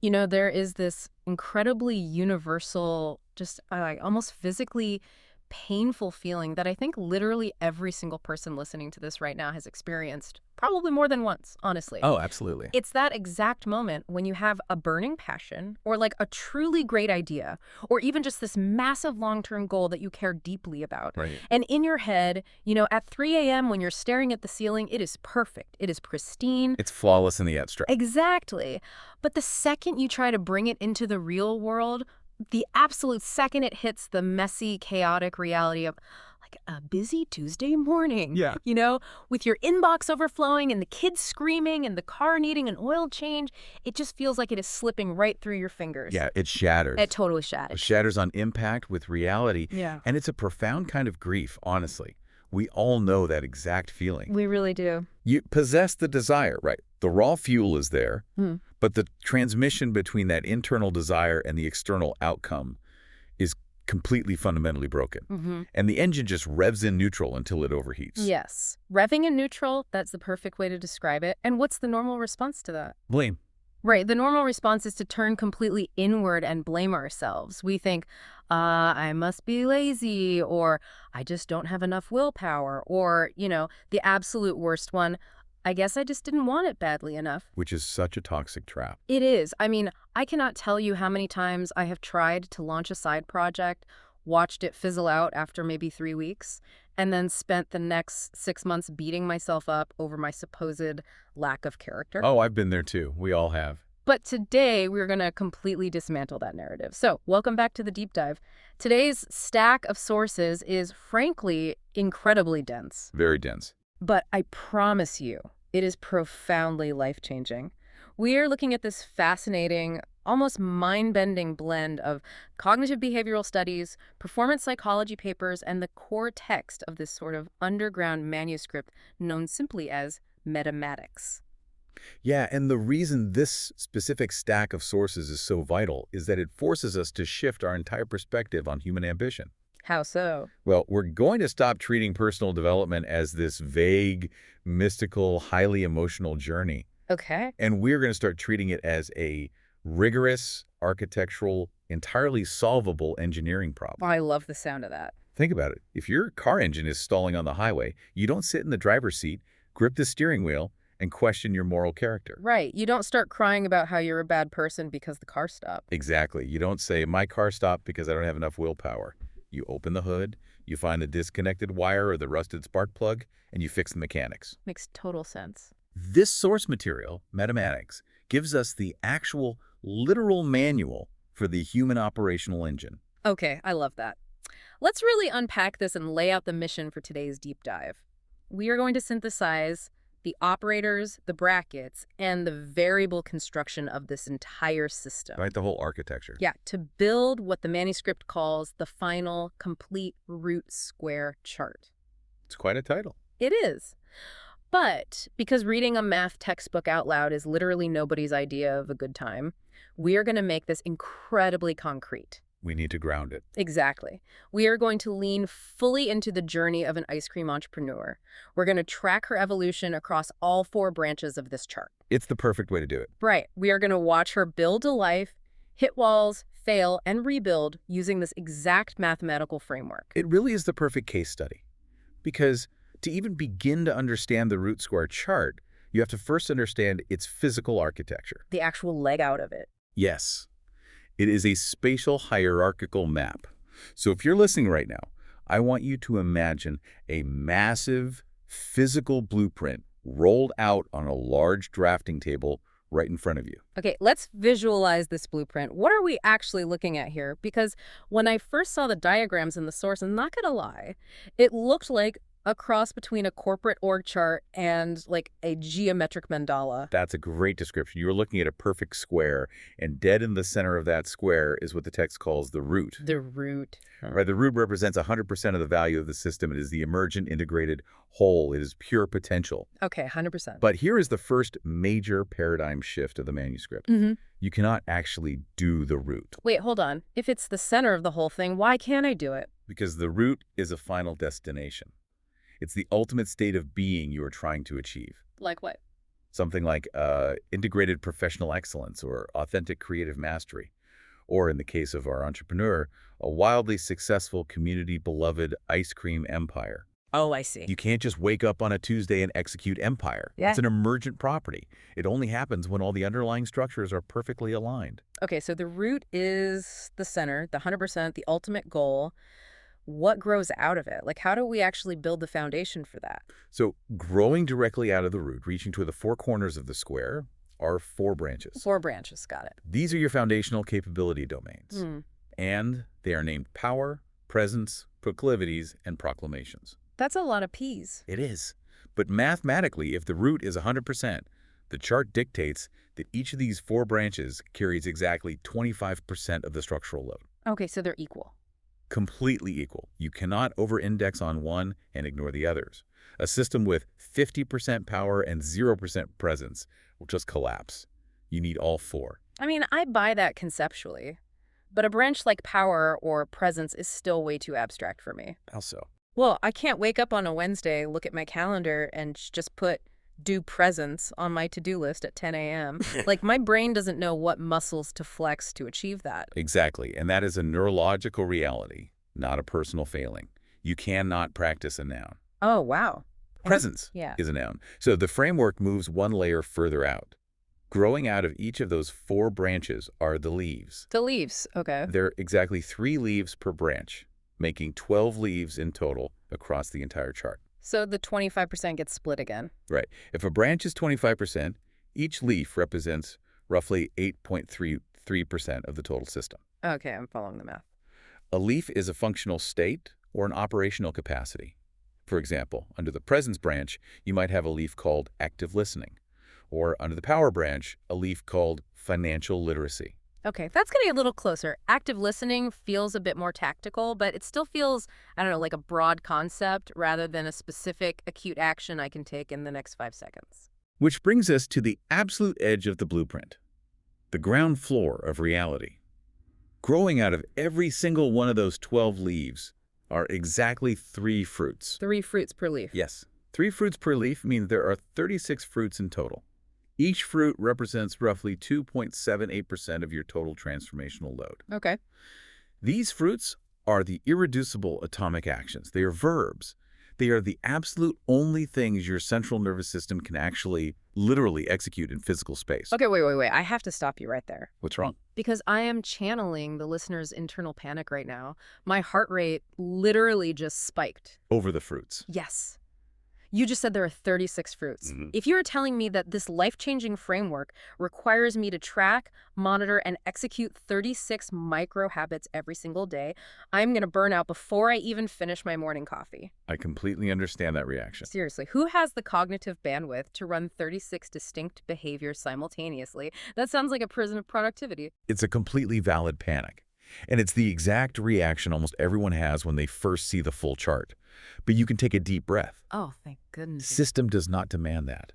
You know, there is this incredibly universal, just like almost physically painful feeling that I think literally every single person listening to this right now has experienced, probably more than once, honestly. Oh, absolutely. It's that exact moment when you have a burning passion or like a truly great idea or even just this massive long-term goal that you care deeply about. Right. And in your head, you know, at 3 a.m. when you're staring at the ceiling, it is perfect. It is pristine. It's flawless in the abstract. Exactly. But the second you try to bring it into the real world, the absolute second it hits the messy, chaotic reality of like a busy Tuesday morning, Yeah. you know, with your inbox overflowing and the kids screaming and the car needing an oil change, it just feels like it is slipping right through your fingers. Yeah, it shatters. It totally It shatters. shatters on impact with reality. Yeah. And it's a profound kind of grief, honestly. We all know that exact feeling. We really do. You possess the desire, right? The raw fuel is there, Hmm. but the transmission between that internal desire and the external outcome is completely fundamentally broken. Mm-hmm. And the engine just revs in neutral until it overheats. Yes. Revving in neutral, that's the perfect way to describe it. And what's the normal response to that? Blame. Right. The normal response is to turn completely inward and blame ourselves. We think, I must be lazy, or I just don't have enough willpower, or, you know, the absolute worst one, I guess I just didn't want it badly enough. Which is such a toxic trap. It is. I mean, I cannot tell you how many times I have tried to launch a side project, watched it fizzle out after maybe 3 weeks, and then spent the next 6 months beating myself up over my supposed lack of character. Oh, I've been there too. We all have. But today, we're going to completely dismantle that narrative. So, welcome back to the deep dive. Today's stack of sources is, frankly, incredibly dense. Very dense. But I promise you, it is profoundly life-changing. We are looking at this fascinating, almost mind-bending blend of cognitive behavioral studies, performance psychology papers, and the core text of this sort of underground manuscript known simply as metamatics. Yeah, and the reason this specific stack of sources is so vital is that it forces us to shift our entire perspective on human ambition. How so? Well, we're going to stop treating personal development as this vague, mystical, highly emotional journey. Okay. And we're going to start treating it as a rigorous, architectural, entirely solvable engineering problem. I love the sound of that. Think about it. If your car engine is stalling on the highway, you don't sit in the driver's seat, grip the steering wheel, and question your moral character. Right. You don't start crying about how you're a bad person because the car stopped. Exactly. You don't say, my car stopped because I don't have enough willpower. You open the hood, you find the disconnected wire or the rusted spark plug, and you fix the mechanics. Makes total sense. This source material, mathematics, gives us the actual literal manual for the human operational engine. Okay, I love that. Let's really unpack this and lay out the mission for today's deep dive. We are going to synthesize the operators, the brackets, and the variable construction of this entire system. Right, the whole architecture. Yeah, to build what the manuscript calls the final complete root square chart. It's quite a title. It is. But because reading a math textbook out loud is literally nobody's idea of a good time, we are going to make this incredibly concrete. We need to ground it. Exactly. We are going to lean fully into the journey of an ice cream entrepreneur. We're going to track her evolution across all 4 branches of this chart. It's the perfect way to do it. Right. We are going to watch her build a life, hit walls, fail, and rebuild using this exact mathematical framework. It really is the perfect case study. Because to even begin to understand the root square chart, you have to first understand its physical architecture. The actual leg out of it. Yes. It is a spatial hierarchical map. So if you're listening right now, I want you to imagine a massive physical blueprint rolled out on a large drafting table right in front of you. Okay, let's visualize this blueprint. What are we actually looking at here? Because when I first saw the diagrams in the source, I'm not gonna lie, it looked like a cross between a corporate org chart and like a geometric mandala. That's a great description. You're looking at a perfect square, and dead in the center of that square is what the text calls the root. The root. Right, the root represents 100% of the value of the system. It is the emergent integrated whole. It is pure potential. Okay, 100%. But here is the first major paradigm shift of the manuscript. You cannot actually do the root. Wait, hold on. If it's the center of the whole thing, why can't I do it? Because the root is a final destination. It's the ultimate state of being you are trying to achieve. Like what? something like integrated professional excellence or authentic creative mastery. Or in the case of our entrepreneur, a wildly successful community-beloved ice cream empire. Oh, I see. You can't just wake up on a Tuesday and execute empire. Yeah. It's an emergent property. It only happens when all the underlying structures are perfectly aligned. Okay, so the root is the center, the 100%, the ultimate goal. What grows out of it? Like, how do we actually build the foundation for that? So growing directly out of the root, reaching to the four corners of the square, are four branches. 4 branches, got it. These are your foundational capability domains. Hmm. And they are named power, presence, proclivities, and proclamations. That's a lot of P's. It is. But mathematically, if the root is 100%, the chart dictates that each of these four branches carries exactly 25% of the structural load. Okay, so they're equal. Completely equal. You cannot over-index on one and ignore the others. A system with 50% power and 0% presence will just collapse. You need all four. I mean, I buy that conceptually, but a branch like power or presence is still way too abstract for me. How so? Well, I can't wake up on a Wednesday, look at my calendar, and just put do presence on my to-do list at 10 a.m. Like, my brain doesn't know what muscles to flex to achieve that. Exactly. And that is a neurological reality, not a personal failing. You cannot practice a noun. Oh, wow. Presence Yeah. is a noun. So the framework moves one layer further out. Growing out of each of those four branches are the leaves. The leaves, okay. There are exactly 3 leaves per branch, making 12 leaves in total across the entire chart. So the 25% gets split again. Right. If a branch is 25%, each leaf represents roughly 8.33% of the total system. Okay, I'm following the math. A leaf is a functional state or an operational capacity. For example, under the presence branch, you might have a leaf called active listening, or under the power branch, a leaf called financial literacy. Okay, that's getting a little closer. Active listening feels a bit more tactical, but it still feels, I don't know, like a broad concept rather than a specific acute action I can take in the next 5 seconds. Which brings us to the absolute edge of the blueprint, the ground floor of reality. Growing out of every single one of those 12 leaves are exactly 3 fruits. 3 fruits per leaf. Yes, 3 fruits per leaf means there are 36 fruits in total. Each fruit represents roughly 2.78% of your total transformational load. Okay. These fruits are the irreducible atomic actions. They are verbs. They are the absolute only things your central nervous system can actually literally execute in physical space. Okay, wait. I have to stop you right there. What's wrong? Because I am channeling the listener's internal panic right now. My heart rate literally just spiked. Over the fruits. Yes. You just said there are 36 fruits. Mm-hmm. If you are telling me that this life-changing framework requires me to track, monitor, and execute 36 micro habits every single day, I'm going to burn out before I even finish my morning coffee. I completely understand that reaction. Seriously, who has the cognitive bandwidth to run 36 distinct behaviors simultaneously? That sounds like a prison of productivity. It's a completely valid panic. And it's the exact reaction almost everyone has when they first see the full chart. But you can take a deep breath. Oh, thank goodness. System does not demand that.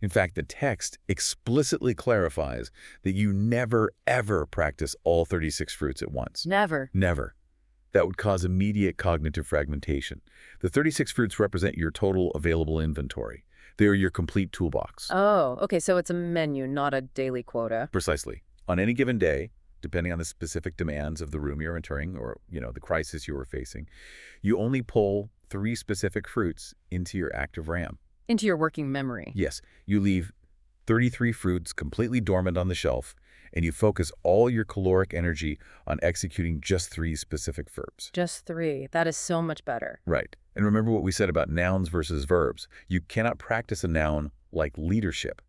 In fact, the text explicitly clarifies that you never, ever practice all 36 fruits at once. Never. Never. That would cause immediate cognitive fragmentation. The 36 fruits represent your total available inventory. They are your complete toolbox. Oh, okay, so it's a menu, not a daily quota. Precisely. On any given day, depending on the specific demands of the room you're entering or, the crisis you are facing, you only pull 3 specific fruits into your active RAM. Into your working memory. Yes, you leave 33 fruits completely dormant on the shelf, and you focus all your caloric energy on executing just 3 specific verbs. Just 3. That is so much better. Right. And remember what we said about nouns versus verbs. You cannot practice a noun like leadership.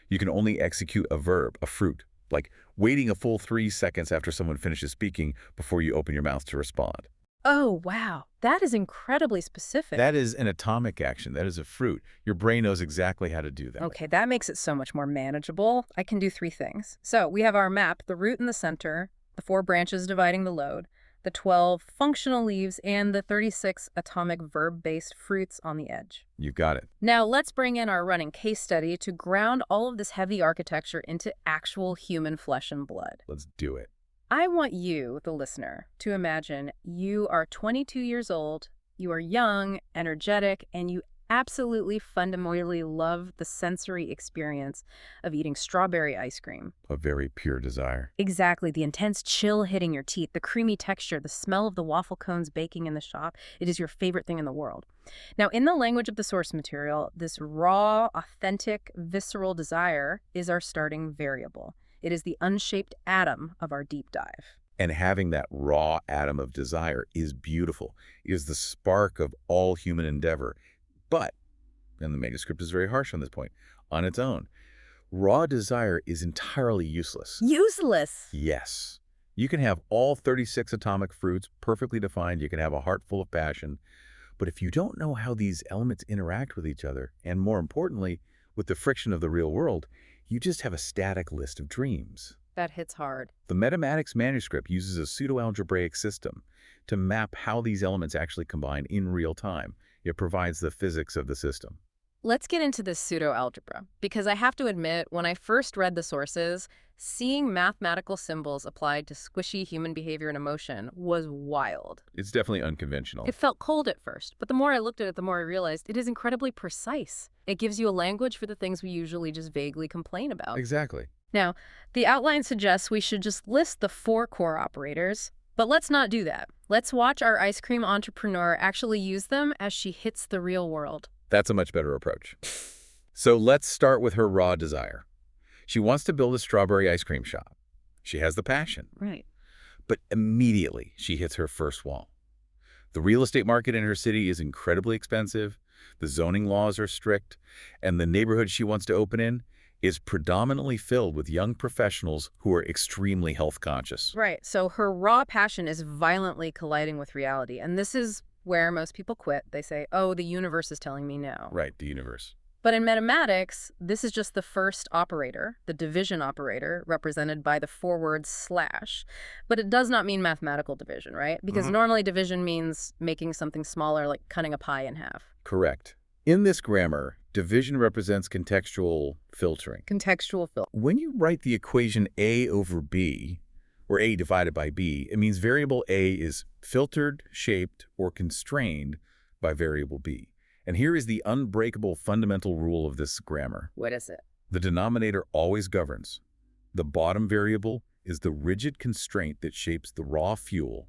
You can only execute a verb, a fruit, like waiting a full 3 seconds after someone finishes speaking before you open your mouth to respond. Oh, wow. That is incredibly specific. That is an atomic action. That is a fruit. Your brain knows exactly how to do that. Okay, that makes it so much more manageable. I can do 3 things. So we have our map, the root in the center, the 4 branches dividing the load, the 12 functional leaves, and the 36 atomic verb-based fruits on the edge. You've got it. Now let's bring in our running case study to ground all of this heavy architecture into actual human flesh and blood. Let's do it. I want you, the listener, to imagine you are 22 years old, you are young, energetic, and you absolutely fundamentally love the sensory experience of eating strawberry ice cream. A very pure desire. Exactly, the intense chill hitting your teeth, the creamy texture, the smell of the waffle cones baking in the shop. It is your favorite thing in the world. Now, in the language of the source material, this raw, authentic, visceral desire is our starting variable. It is the unshaped atom of our deep dive. And having that raw atom of desire is beautiful. It is the spark of all human endeavor. But, and the manuscript is very harsh on this point, on its own, raw desire is entirely useless. Useless! Yes. You can have all 36 atomic fruits perfectly defined. You can have a heart full of passion. But if you don't know how these elements interact with each other, and more importantly, with the friction of the real world, you just have a static list of dreams. That hits hard. The Metamatics manuscript uses a pseudo-algebraic system to map how these elements actually combine in real time. It provides the physics of the system. Let's get into this pseudo-algebra, because I have to admit, when I first read the sources, seeing mathematical symbols applied to squishy human behavior and emotion was wild. It's definitely unconventional. It felt cold at first, but the more I looked at it, the more I realized it is incredibly precise. It gives you a language for the things we usually just vaguely complain about. Exactly. Now, the outline suggests we should just list the 4 core operators, but let's not do that. Let's watch our ice cream entrepreneur actually use them as she hits the real world. That's a much better approach. So let's start with her raw desire. She wants to build a strawberry ice cream shop. She has the passion. Right. But immediately she hits her first wall. The real estate market in her city is incredibly expensive, the zoning laws are strict, and the neighborhood she wants to open in is predominantly filled with young professionals who are extremely health conscious. Right. So her raw passion is violently colliding with reality. And this is where most people quit. They say, oh, the universe is telling me no. Right, the universe. But in mathematics, this is just the first operator, the division operator, represented by the forward slash. But it does not mean mathematical division, right? Because normally division means making something smaller, like cutting a pie in half. Correct. In this grammar, division represents contextual filtering. Contextual filter. When you write the equation A over B, or A divided by B, it means variable A is filtered, shaped, or constrained by variable B. And here is the unbreakable fundamental rule of this grammar. What is it? The denominator always governs. The bottom variable is the rigid constraint that shapes the raw fuel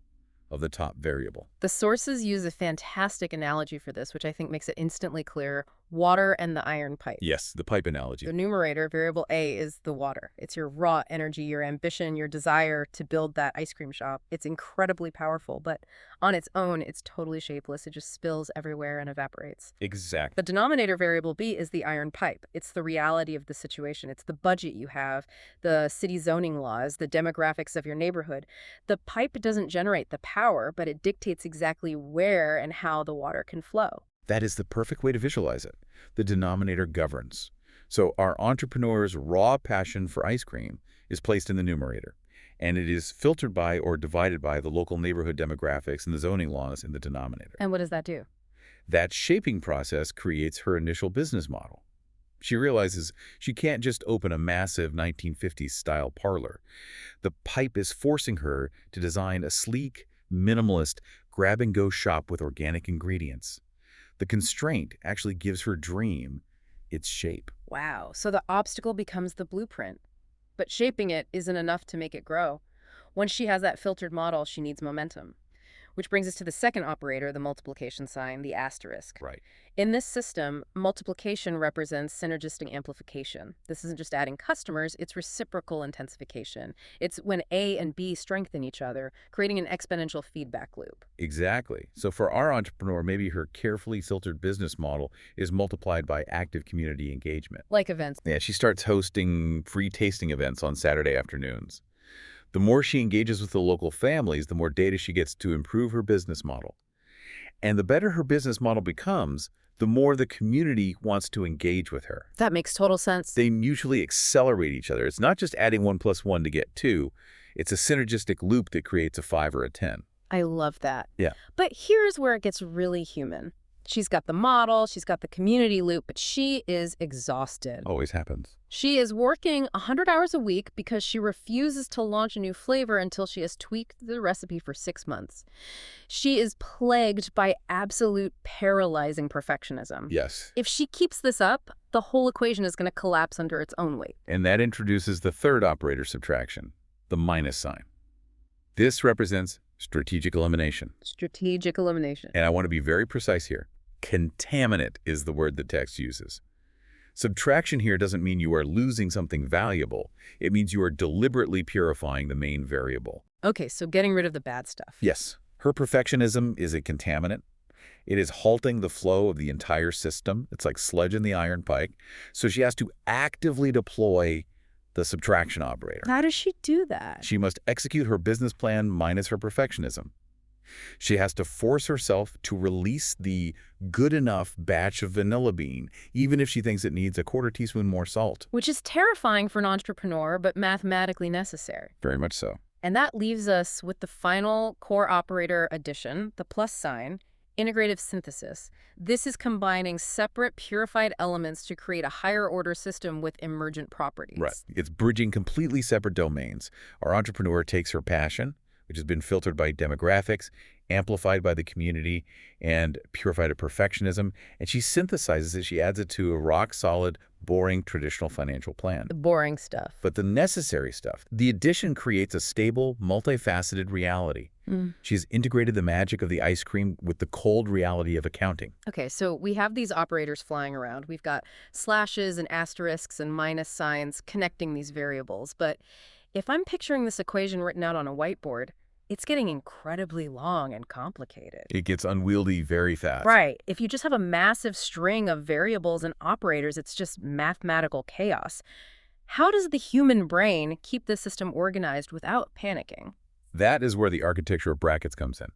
of the top variable. The sources use a fantastic analogy for this, which I think makes it instantly clear. Water and the iron pipe. Yes, the pipe analogy. The numerator, variable A, is the water. It's your raw energy, your ambition, your desire to build that ice cream shop. It's incredibly powerful, but on its own, it's totally shapeless. It just spills everywhere and evaporates. Exactly. The denominator, variable B, is the iron pipe. It's the reality of the situation. It's the budget you have, the city zoning laws, the demographics of your neighborhood. The pipe doesn't generate the power, but it dictates exactly where and how the water can flow. That is the perfect way to visualize it. The denominator governs. So our entrepreneur's raw passion for ice cream is placed in the numerator, and it is filtered by or divided by the local neighborhood demographics and the zoning laws in the denominator. And what does that do? That shaping process creates her initial business model. She realizes she can't just open a massive 1950s-style parlor. The pipe is forcing her to design a sleek, minimalist, grab-and-go shop with organic ingredients. The constraint actually gives her dream its shape. Wow. So the obstacle becomes the blueprint. But shaping it isn't enough to make it grow. Once she has that filtered model, she needs momentum. Which brings us to the second operator, the multiplication sign, the asterisk. Right. In this system, multiplication represents synergistic amplification. This isn't just adding customers, it's reciprocal intensification. It's when A and B strengthen each other, creating an exponential feedback loop. Exactly. So for our entrepreneur, maybe her carefully filtered business model is multiplied by active community engagement. Like events. Yeah, she starts hosting free tasting events on Saturday afternoons. The more she engages with the local families, the more data she gets to improve her business model. And the better her business model becomes, the more the community wants to engage with her. That makes total sense. They mutually accelerate each other. It's not just adding 1 + 1 to get 2. It's a synergistic loop that creates a 5 or a 10. I love that. Yeah. But here's where it gets really human. She's got the model, she's got the community loop, but she is exhausted. Always happens. She is working 100 hours a week because she refuses to launch a new flavor until she has tweaked the recipe for 6 months. She is plagued by absolute paralyzing perfectionism. Yes. If she keeps this up, the whole equation is going to collapse under its own weight. And that introduces the third operator subtraction, the minus sign. This represents strategic elimination. Strategic elimination. And I want to be very precise here. Contaminant is the word the text uses. Subtraction here doesn't mean you are losing something valuable. It means you are deliberately purifying the main variable. Okay, so getting rid of the bad stuff. Yes, her perfectionism is a contaminant. It is halting the flow of the entire system. It's like sludge in the iron pike. So she has to actively deploy the subtraction operator. How does she do that? She must execute her business plan minus her perfectionism. She has to force herself to release the good enough batch of vanilla bean, even if she thinks it needs a quarter teaspoon more salt. Which is terrifying for an entrepreneur, but mathematically necessary. Very much so. And that leaves us with the final core operator addition, the plus sign, integrative synthesis. This is combining separate purified elements to create a higher order system with emergent properties. Right. It's bridging completely separate domains. Our entrepreneur takes her passion, which has been filtered by demographics, amplified by the community, and purified to perfectionism, and she synthesizes it. She adds it to a rock-solid, boring, traditional financial plan. The boring stuff. But the necessary stuff, the addition creates a stable, multifaceted reality. She's integrated the magic of the ice cream with the cold reality of accounting. Okay, so we have these operators flying around. We've got slashes and asterisks and minus signs connecting these variables. But if I'm picturing this equation written out on a whiteboard, it's getting incredibly long and complicated. It gets unwieldy very fast. Right. If you just have a massive string of variables and operators, it's just mathematical chaos. How does the human brain keep the system organized without panicking? That is where the architecture of brackets comes in.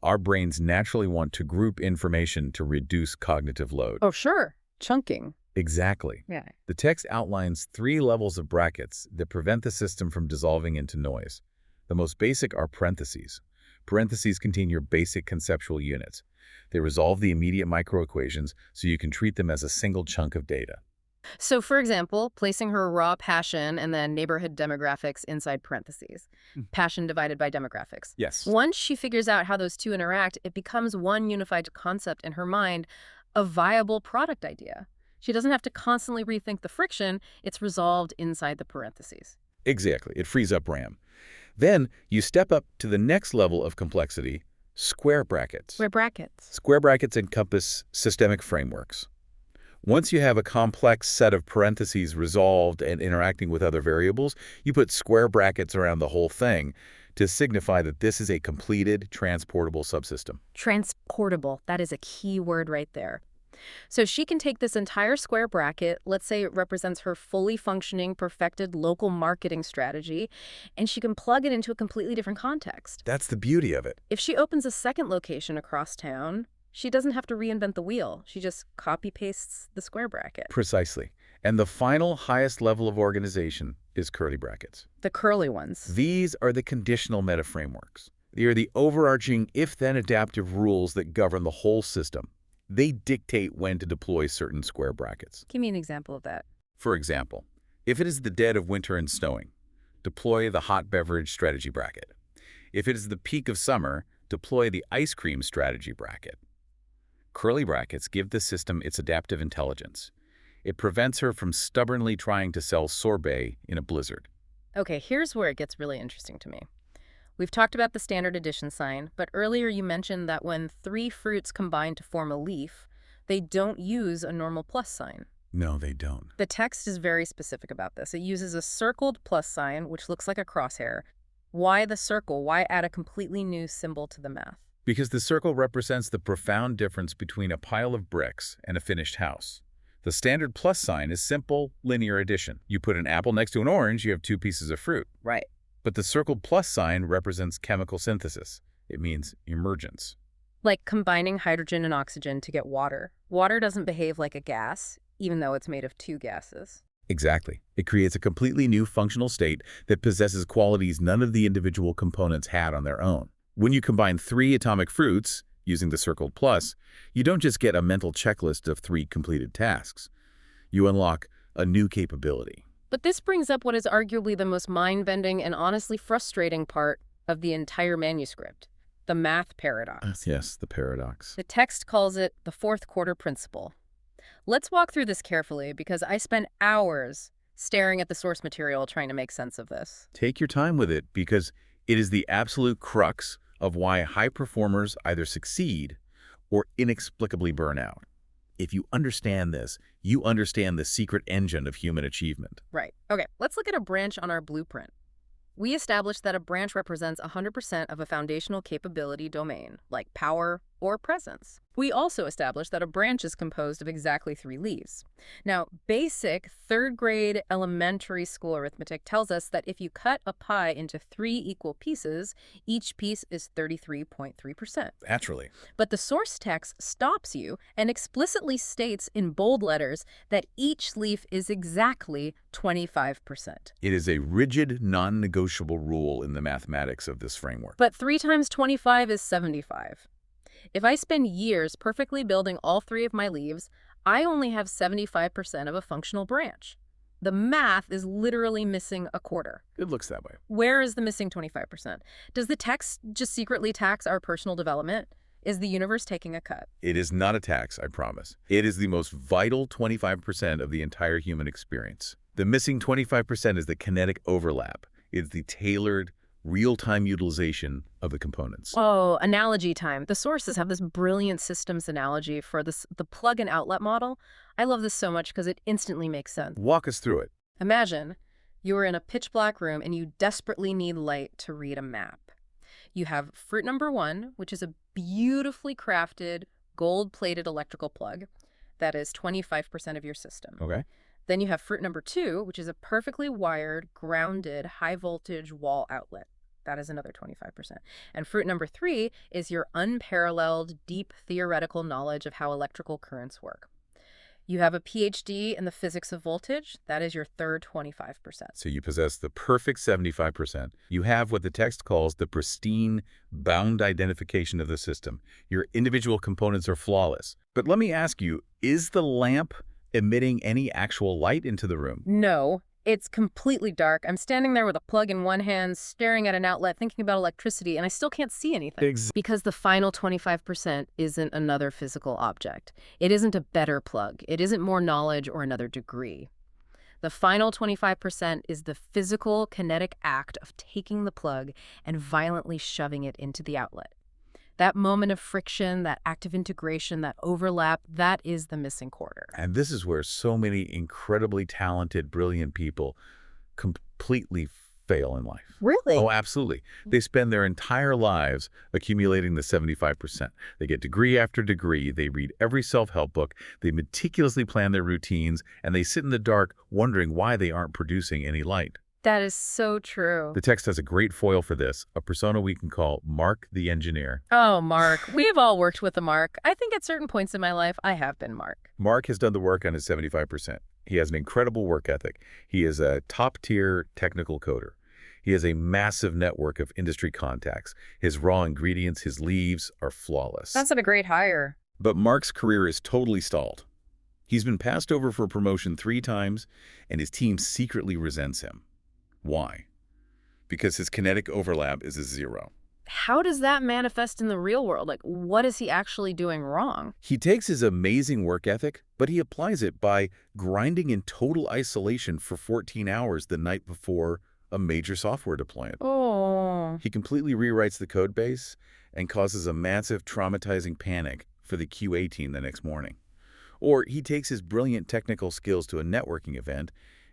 Our brains naturally want to group information to reduce cognitive load. Oh, sure. Chunking. Exactly. Yeah. The text outlines 3 levels of brackets that prevent the system from dissolving into noise. The most basic are parentheses. Parentheses contain your basic conceptual units. They resolve the immediate microequations so you can treat them as a single chunk of data. So, for example, placing her raw passion and then neighborhood demographics inside parentheses. Passion divided by demographics. Yes. Once she figures out how those two interact, it becomes one unified concept in her mind, a viable product idea. She doesn't have to constantly rethink the friction. It's resolved inside the parentheses. Exactly. It frees up RAM. Then you step up to the next level of complexity, square brackets. Square brackets. Square brackets encompass systemic frameworks. Once you have a complex set of parentheses resolved and interacting with other variables, you put square brackets around the whole thing to signify that this is a completed, transportable subsystem. Transportable. That is a key word right there. So she can take this entire square bracket, let's say it represents her fully functioning, perfected local marketing strategy, and she can plug it into a completely different context. That's the beauty of it. If she opens a second location across town, she doesn't have to reinvent the wheel. She just copy-pastes the square bracket. Precisely. And the final highest level of organization is curly brackets. The curly ones. These are the conditional meta frameworks. They are the overarching if-then adaptive rules that govern the whole system. They dictate when to deploy certain square brackets. Give me an example of that. For example, if it is the dead of winter and snowing, deploy the hot beverage strategy bracket. If it is the peak of summer, deploy the ice cream strategy bracket. Curly brackets give the system its adaptive intelligence. It prevents her from stubbornly trying to sell sorbet in a blizzard. Okay, here's where it gets really interesting to me. We've talked about the standard addition sign, but earlier you mentioned that when 3 fruits combine to form a leaf, they don't use a normal plus sign. No, they don't. The text is very specific about this. It uses a circled plus sign, which looks like a crosshair. Why the circle? Why add a completely new symbol to the math? Because the circle represents the profound difference between a pile of bricks and a finished house. The standard plus sign is simple, linear addition. You put an apple next to an orange, you have 2 pieces of fruit. Right. But the circled plus sign represents chemical synthesis. It means emergence. Like combining hydrogen and oxygen to get water. Water doesn't behave like a gas, even though it's made of 2 gases. Exactly. It creates a completely new functional state that possesses qualities none of the individual components had on their own. When you combine 3 atomic fruits, Using the circled plus, you don't just get a mental checklist of 3 completed tasks. You unlock a new capability. But this brings up what is arguably the most mind-bending and honestly frustrating part of the entire manuscript, the math paradox. Yes, the paradox. The text calls it the fourth quarter principle. Let's walk through this carefully because I spent hours staring at the source material trying to make sense of this. Take your time with it because it is the absolute crux of why high performers either succeed or inexplicably burn out. If you understand this, you understand the secret engine of human achievement. Right. Okay, let's look at a branch on our blueprint. We established that a branch represents 100% of a foundational capability domain, like power or presence. We also established that a branch is composed of exactly 3 leaves. Now, basic 3rd grade elementary school arithmetic tells us that if you cut a pie into 3 equal pieces, each piece is 33.3%. Naturally. But the source text stops you and explicitly states in bold letters that each leaf is exactly 25%. It is a rigid, non-negotiable rule in the mathematics of this framework. But 3 times 25 is 75. If I spend years perfectly building all 3 of my leaves, I only have 75% of a functional branch. The math is literally missing a quarter. It looks that way. Where is the missing 25%? Does the text just secretly tax our personal development? Is the universe taking a cut? It is not a tax, I promise. It is the most vital 25% of the entire human experience. The missing 25% is the kinetic overlap. It's the tailored, real-time utilization of the components. Oh, analogy time. The sources have this brilliant systems analogy for the plug and outlet model. I love this so much because it instantly makes sense. Walk us through it. Imagine you are in a pitch black room and you desperately need light to read a map. You have fruit number 1, which is a beautifully crafted, gold-plated electrical plug. That is 25% of your system. Okay. Then you have fruit number 2, which is a perfectly wired, grounded, high-voltage wall outlet. That is another 25%. And fruit number 3 is your unparalleled, deep theoretical knowledge of how electrical currents work. You have a PhD in the physics of voltage. That is your third 25%. So you possess the perfect 75%. You have what the text calls the pristine, bound identification of the system. Your individual components are flawless. But let me ask you, is the lamp emitting any actual light into the room? No, it's completely dark. I'm standing there with a plug in one hand, staring at an outlet, thinking about electricity, and I still can't see anything. Because the final 25% isn't another physical object. It isn't a better plug. It isn't more knowledge or another degree. The final 25% is the physical, kinetic act of taking the plug and violently shoving it into the outlet. That moment of friction, that act of integration, that overlap, that is the missing quarter. And this is where so many incredibly talented, brilliant people completely fail in life. Really? Oh, absolutely. They spend their entire lives accumulating the 75%. They get degree after degree. They read every self-help book. They meticulously plan their routines, and they sit in the dark wondering why they aren't producing any light. That is so true. The text has a great foil for this, a persona we can call Mark the engineer. Oh, Mark. We've all worked with a Mark. I think at certain points in my life, I have been Mark. Mark has done the work on his 75%. He has an incredible work ethic. He is a top-tier technical coder. He has a massive network of industry contacts. His raw ingredients, his leaves, are flawless. That's a great hire. But Mark's career is totally stalled. He's been passed over for promotion 3 times, and his team secretly resents him. Why? Because his kinetic overlap is a 0. How does that manifest in the real world? Like, what is he actually doing wrong? He takes his amazing work ethic, but he applies it by grinding in total isolation for 14 hours the night before a major software deployment. Oh. He completely rewrites the code base and causes a massive traumatizing panic for the QA team the next morning. Or he takes his brilliant technical skills to a networking event,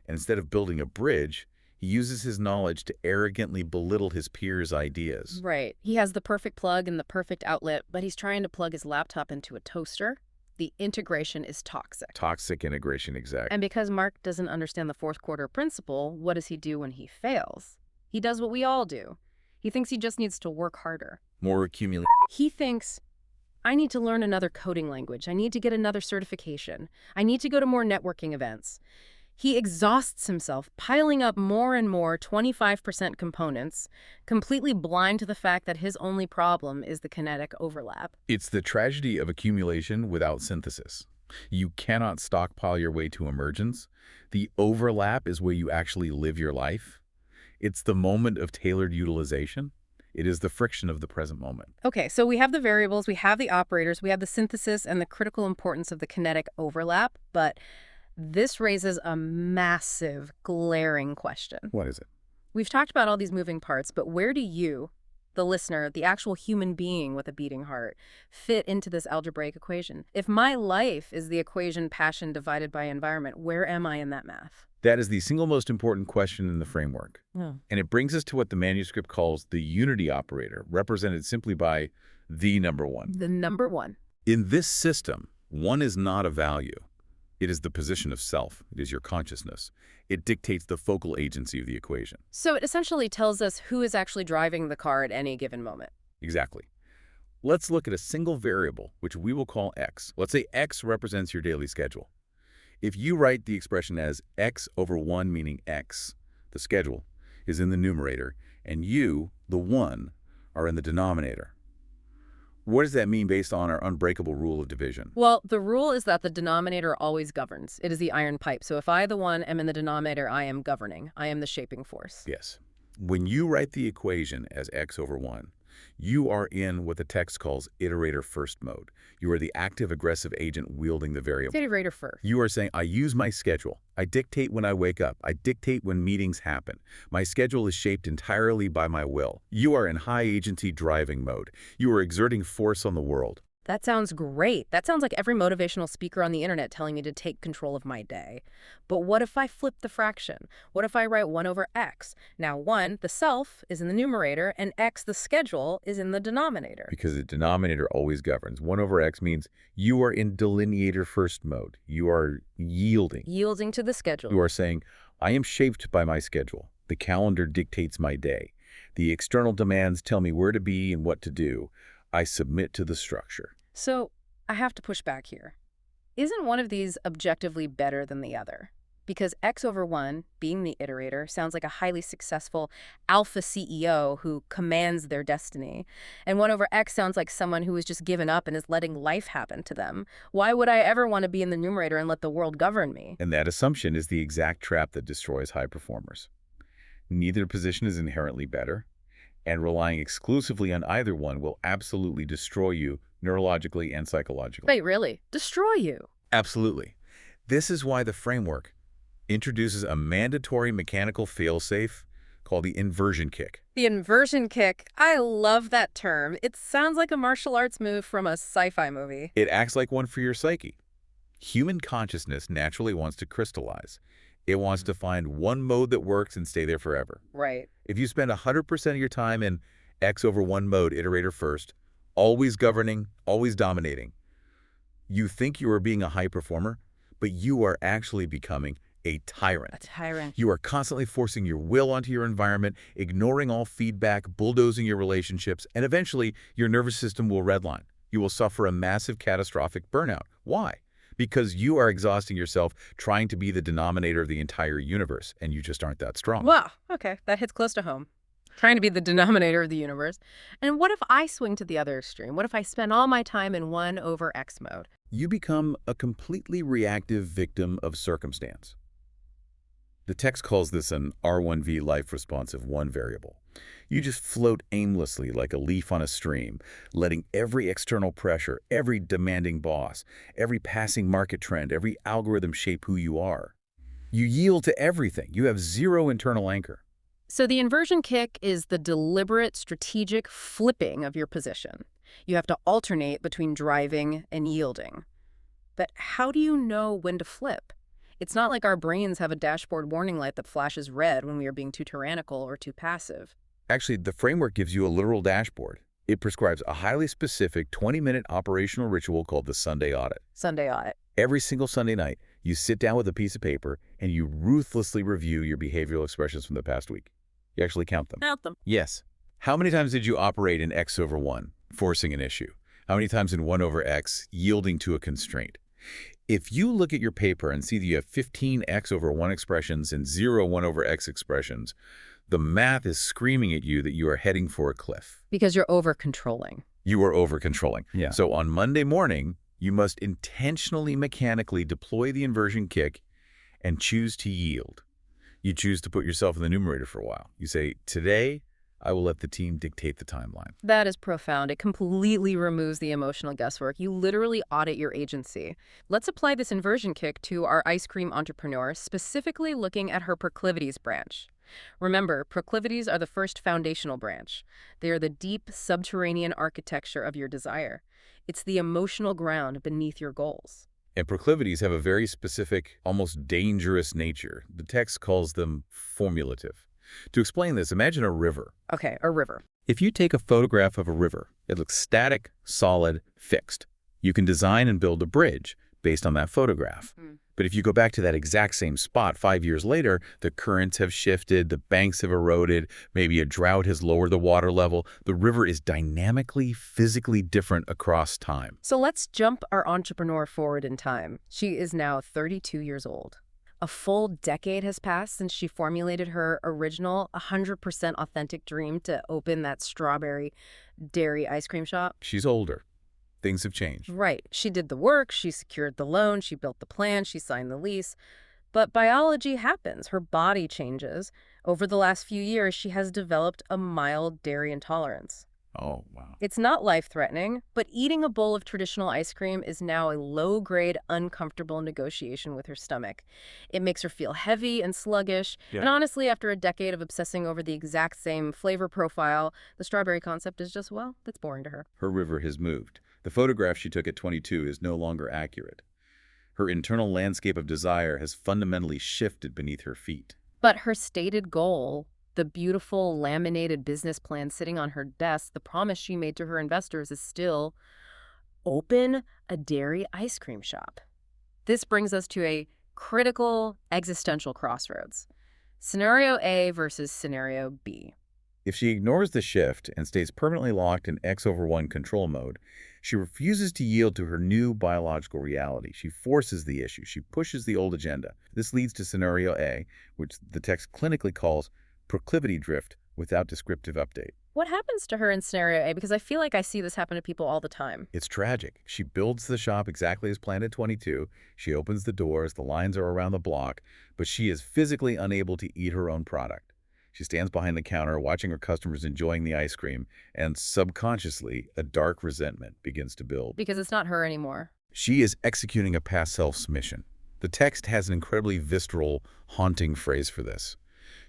and instead of building a bridge, he uses his knowledge to arrogantly belittle his peers' ideas. Right. He has the perfect plug and the perfect outlet, but he's trying to plug his laptop into a toaster. The integration is toxic. Toxic integration, exactly. And because Mark doesn't understand the fourth quarter principle, what does he do when he fails? He does what we all do. He thinks he just needs to work harder. More accumulation. He thinks, I need to learn another coding language. I need to get another certification. I need to go to more networking events. He exhausts himself, piling up more and more 25% components, completely blind to the fact that his only problem is the kinetic overlap. It's the tragedy of accumulation without synthesis. You cannot stockpile your way to emergence. The overlap is where you actually live your life. It's the moment of tailored utilization. It is the friction of the present moment. Okay, so we have the variables, we have the operators, we have the synthesis and the critical importance of the kinetic overlap, but this raises a massive, glaring question. What is it? We've talked about all these moving parts, but where do you, the listener, the actual human being with a beating heart, fit into this algebraic equation? If my life is the equation passion divided by environment, where am I in that math? That is the single most important question in the framework. Yeah. And it brings us to what the manuscript calls the unity operator, represented simply by the number one. The number one. In this system, one is not a value. It is the position of self. It is your consciousness. It dictates the focal agency of the equation. So it essentially tells us who is actually driving the car at any given moment. Exactly. Let's look at a single variable, which we will call x. Let's say x represents your daily schedule. If you write the expression as x over 1, meaning x, the schedule, is in the numerator, and you, the 1, are in the denominator. What does that mean based on our unbreakable rule of division? Well, the rule is that the denominator always governs. It is the iron pipe. So if I, the 1, am in the denominator, I am governing. I am the shaping force. Yes. When you write the equation as x over 1, you are in what the text calls iterator first mode. You are the active aggressive agent wielding the variable. Iterator first. You are saying, I use my schedule. I dictate when I wake up. I dictate when meetings happen. My schedule is shaped entirely by my will. You are in high agency driving mode. You are exerting force on the world. That sounds great. That sounds like every motivational speaker on the internet telling me to take control of my day. But what if I flip the fraction? What if I write 1 over x? Now 1, the self, is in the numerator, and x, the schedule, is in the denominator. Because the denominator always governs. 1 over x means you are in delineator first mode. You are yielding. Yielding to the schedule. You are saying, I am shaped by my schedule. The calendar dictates my day. The external demands tell me where to be and what to do. I submit to the structure. So I have to push back here. Isn't one of these objectively better than the other? Because x over 1, being the iterator, sounds like a highly successful alpha CEO who commands their destiny. And 1 over x sounds like someone who has just given up and is letting life happen to them. Why would I ever want to be in the numerator and let the world govern me? And that assumption is the exact trap that destroys high performers. Neither position is inherently better, and relying exclusively on either one will absolutely destroy you neurologically and psychologically. Wait, really? Destroy you? Absolutely. This is why the framework introduces a mandatory mechanical failsafe called the inversion kick. The inversion kick. I love that term. It sounds like a martial arts move from a sci-fi movie. It acts like one for your psyche. Human consciousness naturally wants to crystallize. It wants to find one mode that works and stay there forever. Right. If you spend 100% of your time in x over 1 mode, iterator first, always governing, always dominating, you think you are being a high performer, but you are actually becoming a tyrant. A tyrant. You are constantly forcing your will onto your environment, ignoring all feedback, bulldozing your relationships, and eventually your nervous system will redline. You will suffer a massive catastrophic burnout. Why? Because you are exhausting yourself trying to be the denominator of the entire universe, and you just aren't that strong. Wow, okay, that hits close to home. Trying to be the denominator of the universe. And what if I swing to the other extreme? What if I spend all my time in 1 over x mode? You become a completely reactive victim of circumstance. The text calls this an R1V life responsive one variable. You just float aimlessly like a leaf on a stream, letting every external pressure, every demanding boss, every passing market trend, every algorithm shape who you are. You yield to everything. You have zero internal anchor. So the inversion kick is the deliberate, strategic flipping of your position. You have to alternate between driving and yielding. But how do you know when to flip? It's not like our brains have a dashboard warning light that flashes red when we are being too tyrannical or too passive. Actually, the framework gives you a literal dashboard. It prescribes a highly specific 20-minute operational ritual called the Sunday audit. Sunday audit. Every single Sunday night, you sit down with a piece of paper and you ruthlessly review your behavioral expressions from the past week. You actually count them. Count them. Yes. How many times did you operate in x over 1, forcing an issue? How many times in 1 over x, yielding to a constraint? If you look at your paper and see that you have 15x over 1 expressions and 0 1 over x expressions, the math is screaming at you that you are heading for a cliff. Because you're over-controlling. You are over-controlling. Yeah. So on Monday morning, you must intentionally mechanically deploy the inversion kick and choose to yield. You choose to put yourself in the numerator for a while. You say, today, I will let the team dictate the timeline. That is profound. It completely removes the emotional guesswork. You literally audit your agency. Let's apply this inversion kick to our ice cream entrepreneur, specifically looking at her proclivities branch. Remember, proclivities are the first foundational branch. They are the deep subterranean architecture of your desire. It's the emotional ground beneath your goals. And proclivities have a very specific, almost dangerous nature. The text calls them formulative. To explain this, imagine a river. Okay, a river. If you take a photograph of a river, it looks static, solid, fixed. You can design and build a bridge based on that photograph. But if you go back to that exact same spot 5 years later, the currents have shifted, the banks have eroded, maybe a drought has lowered the water level. The river is dynamically, physically different across time. So let's jump our entrepreneur forward in time. She is now 32 years old. A full decade has passed since she formulated her original 100% authentic dream to open that strawberry dairy ice cream shop. She's older. Things have changed. Right. She did the work, she secured the loan, she built the plan, she signed the lease. But biology happens. Her body changes. Over the last few years, she has developed a mild dairy intolerance. Oh, wow. It's not life-threatening, but eating a bowl of traditional ice cream is now a low-grade, uncomfortable negotiation with her stomach. It makes her feel heavy and sluggish, and honestly, after a decade of obsessing over the exact same flavor profile, the strawberry concept is just, well, it's boring to her. Her river has moved. The photograph she took at 22 is no longer accurate. Her internal landscape of desire has fundamentally shifted beneath her feet. But her stated goal, the beautiful laminated business plan sitting on her desk, the promise she made to her investors is still open a dairy ice cream shop. This brings us to a critical existential crossroads. Scenario A versus Scenario B. If she ignores the shift and stays permanently locked in x over 1 control mode, she refuses to yield to her new biological reality. She forces the issue. She pushes the old agenda. This leads to Scenario A, which the text clinically calls proclivity drift without descriptive update. What happens to her in Scenario A? Because I feel like I see this happen to people all the time. It's tragic. She builds the shop exactly as planned at 22. She opens the doors, the lines are around the block, but she is physically unable to eat her own product. She stands behind the counter, watching her customers enjoying the ice cream, and subconsciously, a dark resentment begins to build. Because it's not her anymore. She is executing a past self's mission. The text has an incredibly visceral, haunting phrase for this.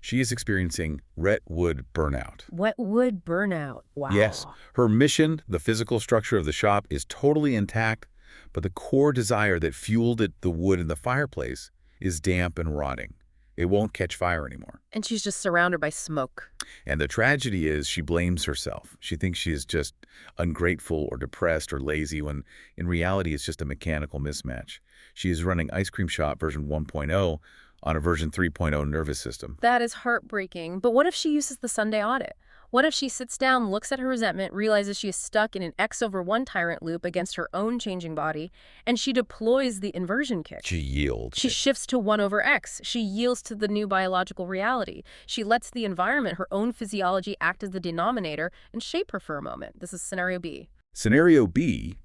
She is experiencing wet wood burnout. Wet wood burnout. Wow. Yes, her mission, the physical structure of the shop, is totally intact, but the core desire that fueled it, the wood in the fireplace, is damp and rotting. It won't catch fire anymore. And she's just surrounded by smoke. And the tragedy is she blames herself. She thinks she is just ungrateful or depressed or lazy when in reality it's just a mechanical mismatch. She is running Ice Cream Shop version 1.0 on a version 3.0 nervous system. That is heartbreaking. But what if she uses the Sunday audit? What if she sits down, looks at her resentment, realizes she is stuck in an x over 1 tyrant loop against her own changing body, and she deploys the inversion kick? She yields. She shifts to 1 over x. She yields to the new biological reality. She lets the environment, her own physiology, act as the denominator and shape her for a moment. This is Scenario B. Scenario B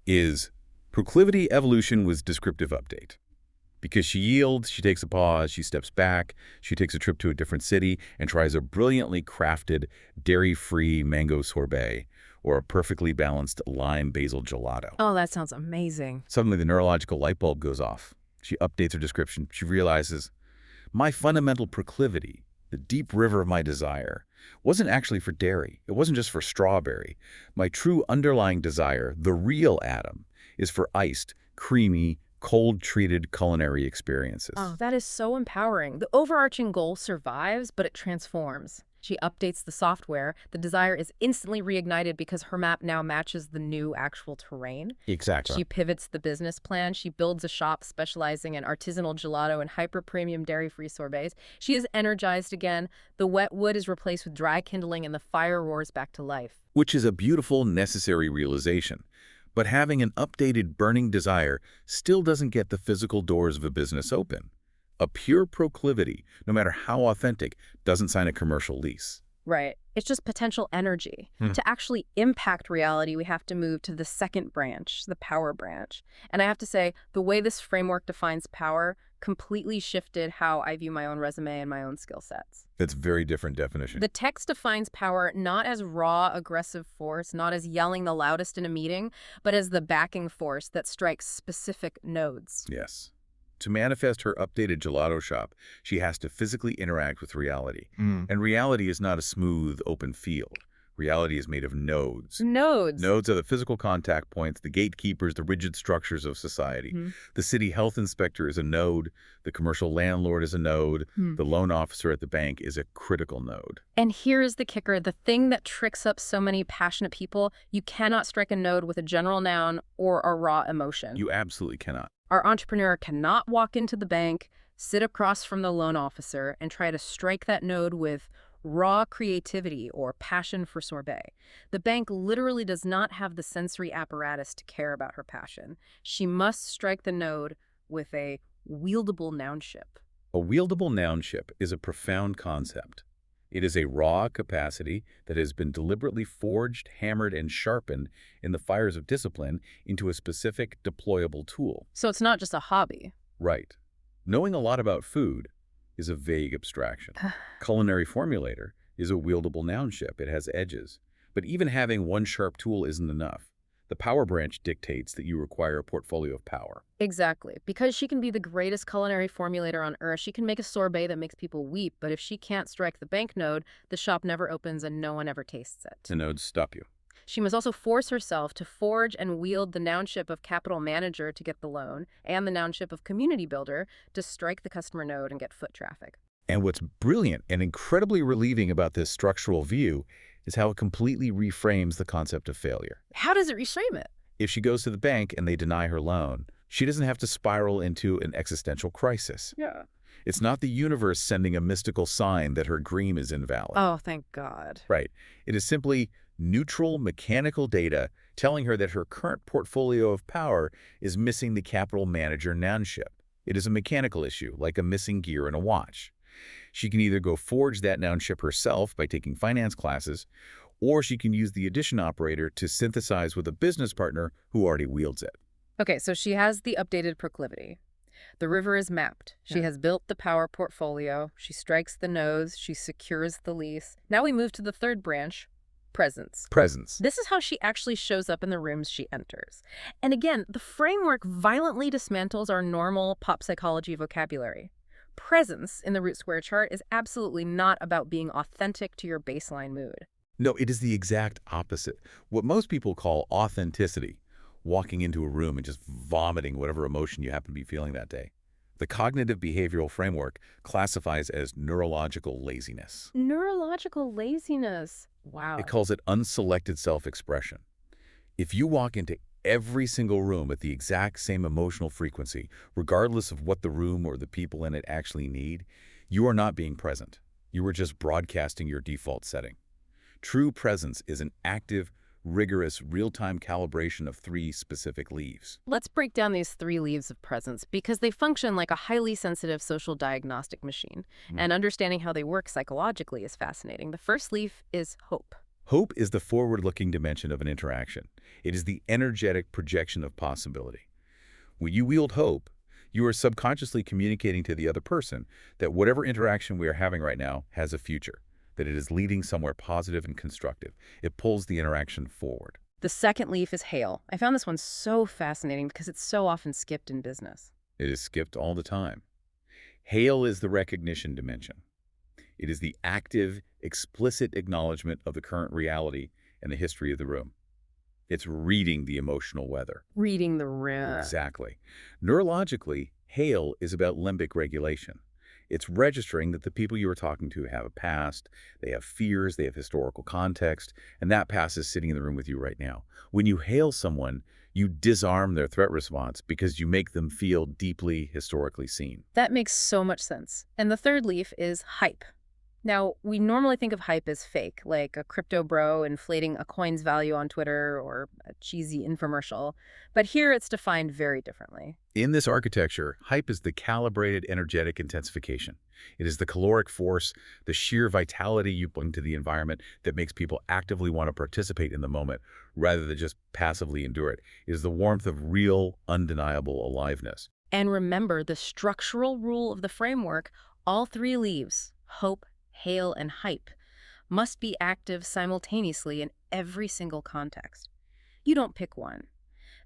is proclivity evolution with descriptive update. Because she yields, she takes a pause, she steps back, she takes a trip to a different city and tries a brilliantly crafted dairy-free mango sorbet or a perfectly balanced lime basil gelato. Oh, that sounds amazing. Suddenly the neurological light bulb goes off. She updates her description. She realizes, my fundamental proclivity, the deep river of my desire, wasn't actually for dairy. It wasn't just for strawberry. My true underlying desire, the real Adam, is for iced, creamy, cold-treated culinary experiences. Oh, that is so empowering. The overarching goal survives, but it transforms. She updates the software. The desire is instantly reignited because her map now matches the new actual terrain. Exactly. She pivots the business plan. She builds a shop specializing in artisanal gelato and hyper-premium dairy-free sorbets. She is energized again. The wet wood is replaced with dry kindling and the fire roars back to life. Which is a beautiful, necessary realization. But having an updated burning desire still doesn't get the physical doors of a business open. A pure proclivity, no matter how authentic, doesn't sign a commercial lease. Right. It's just potential energy. To actually impact reality, we have to move to the second branch, the power branch. And I have to say, the way this framework defines power completely shifted how I view my own resume and my own skill sets. That's a very different definition. The text defines power not as raw, aggressive force, not as yelling the loudest in a meeting, but as the backing force that strikes specific nodes. Yes. To manifest her updated gelato shop, she has to physically interact with reality. And reality is not a smooth, open field. Reality is made of nodes. Nodes. Nodes are the physical contact points, the gatekeepers, the rigid structures of society. The city health inspector is a node. The commercial landlord is a node. The loan officer at the bank is a critical node. And here's the kicker, the thing that tricks up so many passionate people: you cannot strike a node with a general noun or a raw emotion. You absolutely cannot. Our entrepreneur cannot walk into the bank, sit across from the loan officer, and try to strike that node with raw creativity or passion for sorbet. The bank literally does not have the sensory apparatus to care about her passion. She must strike the node with a wieldable nounship. A wieldable nounship is a profound concept. It is a raw capacity that has been deliberately forged, hammered, and sharpened in the fires of discipline into a specific deployable tool. So it's not just a hobby. Right. Knowing a lot about food is a vague abstraction. Culinary formulator is a wieldable nounship. It has edges. But even having one sharp tool isn't enough. The power branch dictates that you require a portfolio of power. Exactly. Because she can be the greatest culinary formulator on earth, she can make a sorbet that makes people weep, but if she can't strike the bank node, the shop never opens and no one ever tastes it. The nodes stop you. She must also force herself to forge and wield the nounship of capital manager to get the loan, and the nounship of community builder to strike the customer node and get foot traffic. And what's brilliant and incredibly relieving about this structural view is how it completely reframes the concept of failure. How does it reframe it? If she goes to the bank and they deny her loan, she doesn't have to spiral into an existential crisis. Yeah. It's not the universe sending a mystical sign that her dream is invalid. Oh, thank God. Right. It is simply neutral mechanical data telling her that her current portfolio of power is missing the capital manager nounship. It is a mechanical issue, like a missing gear in a watch. She can either go forge that nounship herself by taking finance classes, or she can use the addition operator to synthesize with a business partner who already wields it. Okay, so she has the updated proclivity. The river is mapped. She has built the power portfolio. She strikes the nodes. She secures the lease. Now we move to the third branch, presence. Presence. This is how she actually shows up in the rooms she enters. And again, the framework violently dismantles our normal pop psychology vocabulary. Presence in the root square chart is absolutely not about being authentic to your baseline mood. No, it is the exact opposite. What most people call authenticity, walking into a room and just vomiting whatever emotion you happen to be feeling that day. The cognitive behavioral framework classifies as neurological laziness. Neurological laziness. Wow. It calls it unselected self-expression. If you walk into every single room at the exact same emotional frequency, regardless of what the room or the people in it actually need, you are not being present. You are just broadcasting your default setting. True presence is an active, rigorous, real-time calibration of 3 specific leaves. Let's break down these 3 leaves of presence because they function like a highly sensitive social diagnostic machine, and understanding how they work psychologically is fascinating. The first leaf is hope. Hope is the forward-looking dimension of an interaction. It is the energetic projection of possibility. When you wield hope, you are subconsciously communicating to the other person that whatever interaction we are having right now has a future, that it is leading somewhere positive and constructive. It pulls the interaction forward. The second leaf is hail. I found this one so fascinating because it's so often skipped in business. It is skipped all the time. Hail is the recognition dimension. It is the active, explicit acknowledgement of the current reality and the history of the room. It's reading the emotional weather. Reading the room. Exactly. Neurologically, hail is about limbic regulation. It's registering that the people you are talking to have a past, they have fears, they have historical context, and that past is sitting in the room with you right now. When you hail someone, you disarm their threat response because you make them feel deeply historically seen. That makes so much sense. And the third leaf is hype. Now, we normally think of hype as fake, like a crypto bro inflating a coin's value on Twitter or a cheesy infomercial. But here it's defined very differently. In this architecture, hype is the calibrated energetic intensification. It is the caloric force, the sheer vitality you bring to the environment that makes people actively want to participate in the moment rather than just passively endure it. It is the warmth of real, undeniable aliveness. And remember the structural rule of the framework: all three leaves, hope, hail, and hype, must be active simultaneously in every single context. You don't pick one.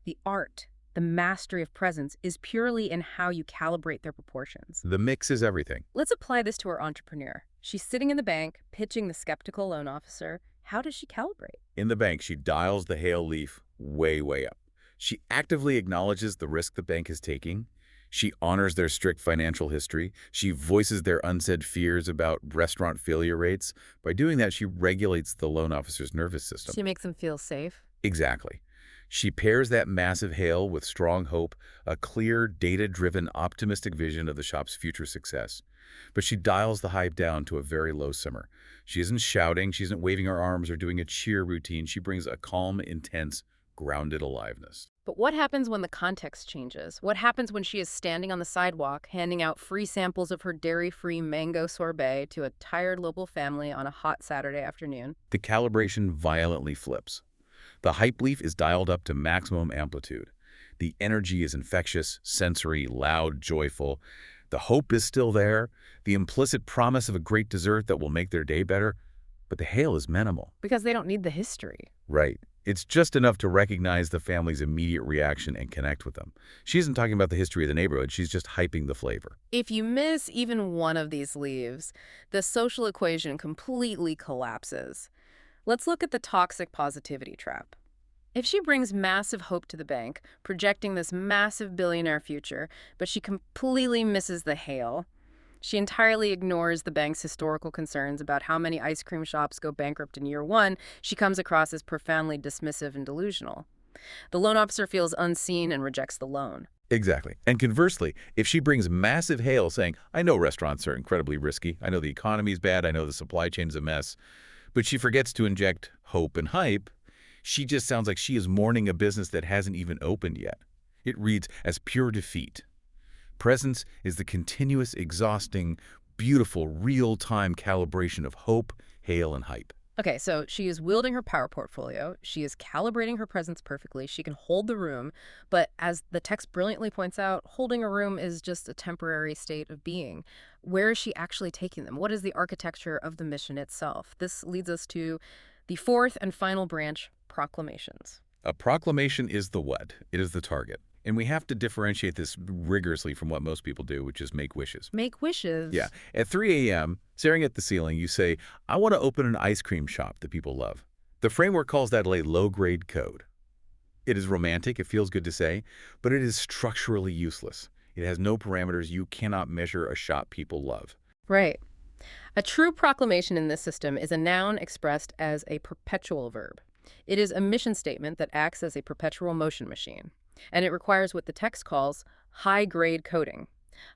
The art, the mastery of presence, is purely in how you calibrate their proportions. The mix is everything. Let's apply this to our entrepreneur. She's sitting in the bank, pitching the skeptical loan officer. How does she calibrate? In the bank, she dials the hail leaf way, way up. She actively acknowledges the risk the bank is taking. She honors their strict financial history. She voices their unsaid fears about restaurant failure rates. By doing that, she regulates the loan officer's nervous system. She makes them feel safe. Exactly. She pairs that massive hail with strong hope, a clear, data-driven, optimistic vision of the shop's future success. But she dials the hype down to a very low simmer. She isn't shouting, she isn't waving her arms or doing a cheer routine. She brings a calm, intense, grounded aliveness. But what happens when the context changes? What happens when she is standing on the sidewalk, handing out free samples of her dairy-free mango sorbet to a tired local family on a hot Saturday afternoon? The calibration violently flips. The hype leaf is dialed up to maximum amplitude. The energy is infectious, sensory, loud, joyful. The hope is still there, the implicit promise of a great dessert that will make their day better, but the hail is minimal. Because they don't need the history. Right. It's just enough to recognize the family's immediate reaction and connect with them. She isn't talking about the history of the neighborhood, she's just hyping the flavor. If you miss even one of these leaves, the social equation completely collapses. Let's look at the toxic positivity trap. If she brings massive hope to the bank, projecting this massive billionaire future, but she completely misses the hail, she entirely ignores the bank's historical concerns about how many ice cream shops go bankrupt in year one, she comes across as profoundly dismissive and delusional. The loan officer feels unseen and rejects the loan. Exactly. And conversely, if she brings massive hail saying, I know restaurants are incredibly risky, I know the economy's bad, I know the supply chain's a mess, but she forgets to inject hope and hype, she just sounds like she is mourning a business that hasn't even opened yet. It reads as pure defeat. Presence is the continuous, exhausting, beautiful, real-time calibration of hope, hail, and hype. Okay, so she is wielding her power portfolio. She is calibrating her presence perfectly. She can hold the room. But as the text brilliantly points out, holding a room is just a temporary state of being. Where is she actually taking them? What is the architecture of the mission itself? This leads us to the fourth and final branch, proclamations. A proclamation is the what? It is the target. And we have to differentiate this rigorously from what most people do, which is make wishes. Make wishes? Yeah. At 3 a.m., staring at the ceiling, you say, I want to open an ice cream shop that people love. The framework calls that a low-grade code. It is romantic, it feels good to say, but it is structurally useless. It has no parameters. You cannot measure a shop people love. Right. A true proclamation in this system is a noun expressed as a perpetual verb. It is a mission statement that acts as a perpetual motion machine. And it requires what the text calls high-grade coding.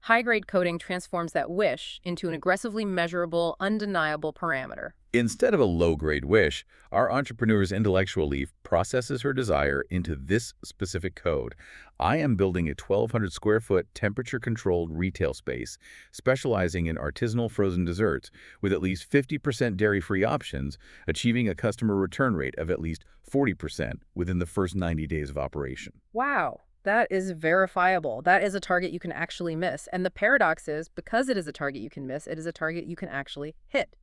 High-grade coding transforms that wish into an aggressively measurable, undeniable parameter. Instead of a low-grade wish, our entrepreneur's intellectual leaf processes her desire into this specific code. I am building a 1,200 square foot temperature-controlled retail space specializing in artisanal frozen desserts with at least 50% dairy-free options, achieving a customer return rate of at least 40% within the first 90 days of operation. Wow. That is verifiable. That is a target you can actually miss. And the paradox is, because it is a target you can miss, it is a target you can actually hit.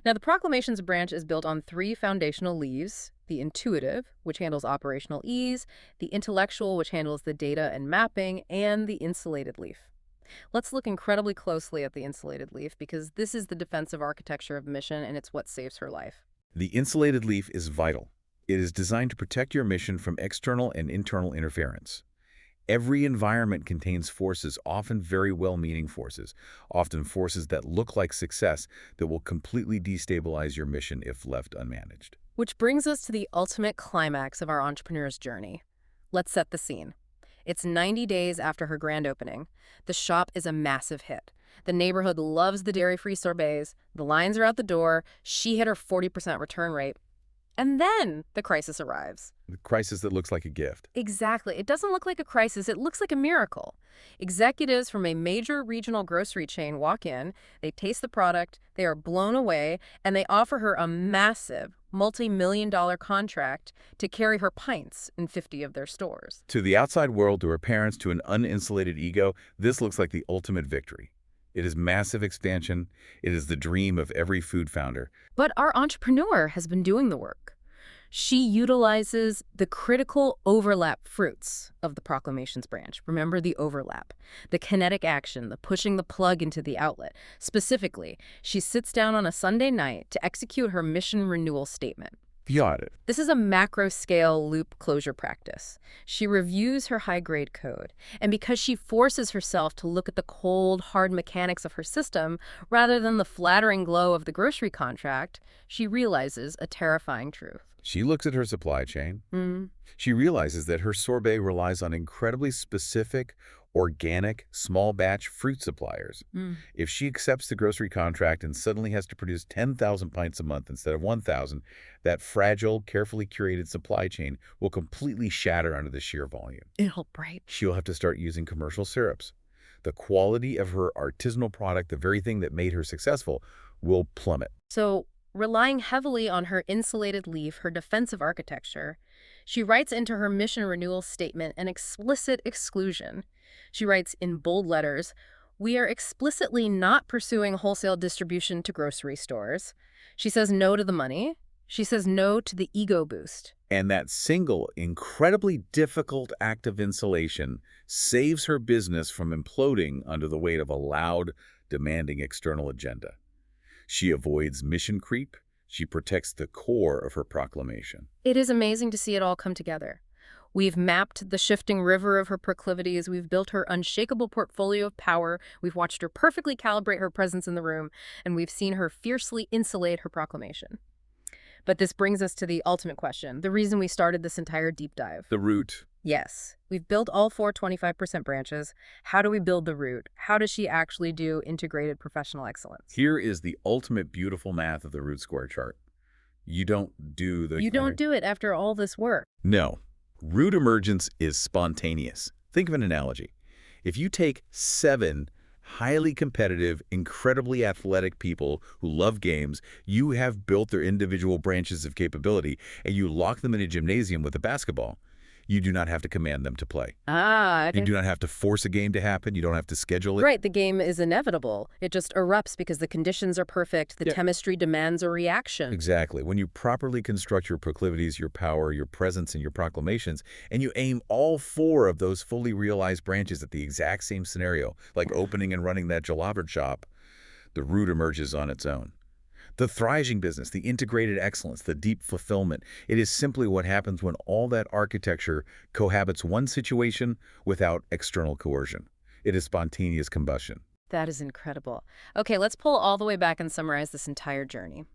Now, the proclamations branch is built on three foundational leaves: the intuitive, which handles operational ease, the intellectual, which handles the data and mapping, and the insulated leaf. Let's look incredibly closely at the insulated leaf, because this is the defensive architecture of mission, and it's what saves her life. The insulated leaf is vital. It is designed to protect your mission from external and internal interference. Every environment contains forces, often very well-meaning forces, often forces that look like success that will completely destabilize your mission if left unmanaged. Which brings us to the ultimate climax of our entrepreneur's journey. Let's set the scene. It's 90 days after her grand opening. The shop is a massive hit. The neighborhood loves the dairy-free sorbets. The lines are out the door. She hit her 40% return rate. And then the crisis arrives. The crisis that looks like a gift. Exactly. It doesn't look like a crisis. It looks like a miracle. Executives from a major regional grocery chain walk in, they taste the product, they are blown away, and they offer her a massive, multi-million-dollar contract to carry her pints in 50 of their stores. To the outside world, to her parents, to an uninsulated ego, this looks like the ultimate victory. It is massive expansion. It is the dream of every food founder. But our entrepreneur has been doing the work. She utilizes the critical overlap fruits of the proclamations branch. Remember the overlap, the kinetic action, the pushing the plug into the outlet. Specifically, she sits down on a Sunday night to execute her mission renewal statement. The audit. This is a macro-scale loop closure practice. She reviews her high-grade code, and because she forces herself to look at the cold, hard mechanics of her system rather than the flattering glow of the grocery contract, she realizes a terrifying truth. She looks at her supply chain. She realizes that her sorbet relies on incredibly specific, organic, small-batch fruit suppliers. If she accepts the grocery contract and suddenly has to produce 10,000 pints a month instead of 1,000, that fragile, carefully curated supply chain will completely shatter under the sheer volume. It'll break. She'll have to start using commercial syrups. The quality of her artisanal product, the very thing that made her successful, will plummet. So, relying heavily on her insulated leaf, her defensive architecture, she writes into her mission renewal statement an explicit exclusion. She writes in bold letters, "We are explicitly not pursuing wholesale distribution to grocery stores." She says no to the money. She says no to the ego boost. And that single, incredibly difficult act of insulation saves her business from imploding under the weight of a loud, demanding external agenda. She avoids mission creep. She protects the core of her proclamation. It is amazing to see it all come together. We've mapped the shifting river of her proclivities. We've built her unshakable portfolio of power. We've watched her perfectly calibrate her presence in the room, and we've seen her fiercely insulate her proclamation. But this brings us to the ultimate question, the reason we started this entire deep dive. The root. Yes, we've built all 4 25% branches. How do we build the root? How does she actually do integrated professional excellence? Here is the ultimate beautiful math of the root square chart. You don't do the... You don't do it after all this work. No. Root emergence is spontaneous. Think of an analogy. If you take 7 highly competitive, incredibly athletic people who love games, you have built their individual branches of capability, and you lock them in a gymnasium with a basketball. You do not have to command them to play. Okay. You do not have to force a game to happen. You don't have to schedule it. Right, the game is inevitable. It just erupts because the conditions are perfect. The chemistry demands a reaction. Exactly. When you properly construct your proclivities, your power, your presence, and your proclamations, and you aim all 4 of those fully realized branches at the exact same scenario, like opening and running that jalabert shop, the root emerges on its own. The thriving business, the integrated excellence, the deep fulfillment, it is simply what happens when all that architecture cohabits one situation without external coercion. It is spontaneous combustion. That is incredible. Okay, let's pull all the way back and summarize this entire journey.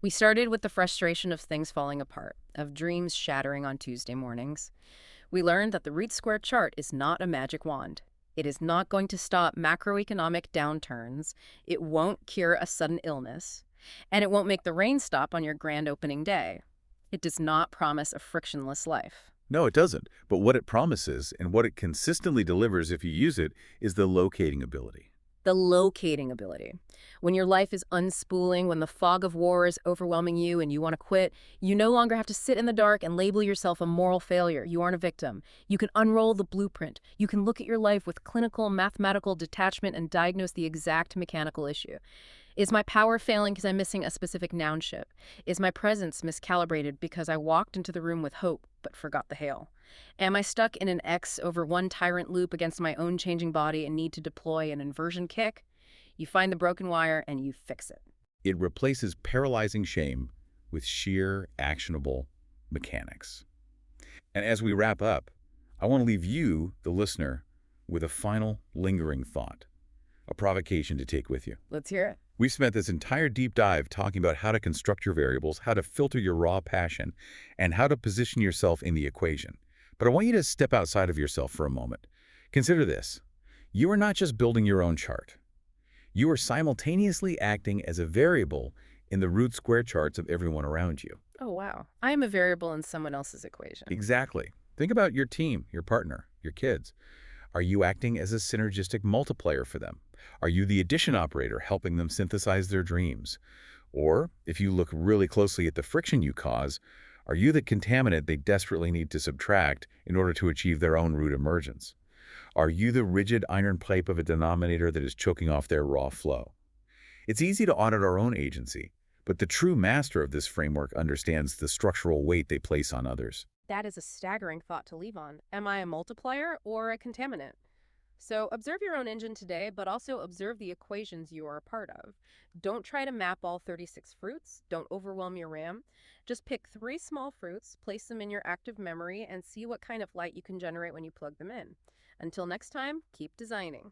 We started with the frustration of things falling apart, of dreams shattering on Tuesday mornings. We learned that the root square chart is not a magic wand. It is not going to stop macroeconomic downturns. It won't cure a sudden illness. And it won't make the rain stop on your grand opening day. It does not promise a frictionless life. No, it doesn't. But what it promises and what it consistently delivers if you use it is the locating ability. The locating ability. When your life is unspooling, when the fog of war is overwhelming you and you want to quit, you no longer have to sit in the dark and label yourself a moral failure. You aren't a victim. You can unroll the blueprint. You can look at your life with clinical, mathematical detachment and diagnose the exact mechanical issue. Is my power failing because I'm missing a specific noun ship? Is my presence miscalibrated because I walked into the room with hope but forgot the hail? Am I stuck in an X over one tyrant loop against my own changing body and need to deploy an inversion kick? You find the broken wire and you fix it. It replaces paralyzing shame with sheer, actionable mechanics. And as we wrap up, I want to leave you, the listener, with a final lingering thought, a provocation to take with you. Let's hear it. We've spent this entire deep dive talking about how to construct your variables, how to filter your raw passion, and how to position yourself in the equation. But I want you to step outside of yourself for a moment. Consider this. You are not just building your own chart. You are simultaneously acting as a variable in the root square charts of everyone around you. Oh, wow. I am a variable in someone else's equation. Exactly. Think about your team, your partner, your kids. Are you acting as a synergistic multiplier for them? Are you the addition operator helping them synthesize their dreams? Or, if you look really closely at the friction you cause, are you the contaminant they desperately need to subtract in order to achieve their own root emergence? Are you the rigid iron pipe of a denominator that is choking off their raw flow? It's easy to audit our own agency, but the true master of this framework understands the structural weight they place on others. That is a staggering thought to leave on. Am I a multiplier or a contaminant? So observe your own engine today, but also observe the equations you are a part of. Don't try to map all 36 fruits. Don't overwhelm your RAM. Just pick 3 small fruits, place them in your active memory, and see what kind of light you can generate when you plug them in. Until next time, keep designing.